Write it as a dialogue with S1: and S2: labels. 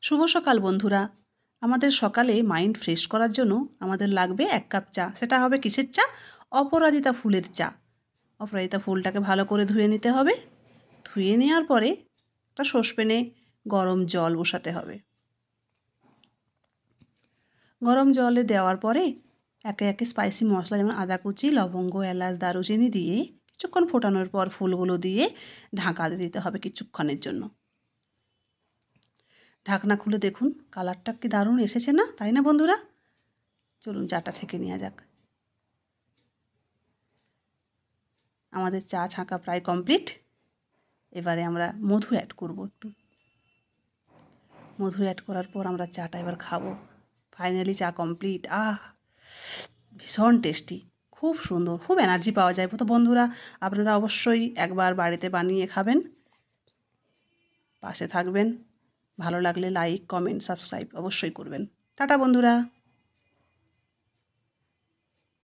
S1: শুভ সকাল বন্ধুরা। আমাদের সকালে মাইন্ড ফ্রেশ করার জন্য আমাদের লাগবে ১ কাপ চা। সেটা হবে কিসের চা? অপরাজিতা ফুলের চা। অপরাজিতা ফুলটাকে ভালো করে ধুয়ে নিতে হবে। ধুয়ে নেওয়ার পরে একটা সসপ্যানে গরম জল বসাতে হবে। গরম জলে দেওয়ার পরে একে একে স্পাইসি মশলা যেমন আদা কুচি, লবঙ্গ, এলাচ, দারুচিনি দিয়ে কিছুক্ষণ ফোটানোর পর ফুলগুলো দিয়ে ঢাকা দিতে হবে কিছুক্ষণের জন্য। ঢাকনা খুলে দেখুন কালারটা কি দারুণ এসেছে না, তাই না বন্ধুরা? চলুন চাটা ছেঁকে নেওয়া যাক। আমাদের চা ছাঁকা প্রায় কমপ্লিট। এবারে আমরা মধু অ্যাড করব একটু। মধু অ্যাড করার পর আমরা চাটা এবার খাবো। ফাইনালি চা কমপ্লিট। ভীষণ টেস্টি, খুব সুন্দর, খুব এনার্জি পাওয়া যায়। তো বন্ধুরা, আপনারা অবশ্যই একবার বাড়িতে বানিয়ে খাবেন। পাশে থাকবেন। ভালো লাগলে লাইক, কমেন্ট, সাবস্ক্রাইব অবশ্যই করবেন। টাটা বন্ধুরা।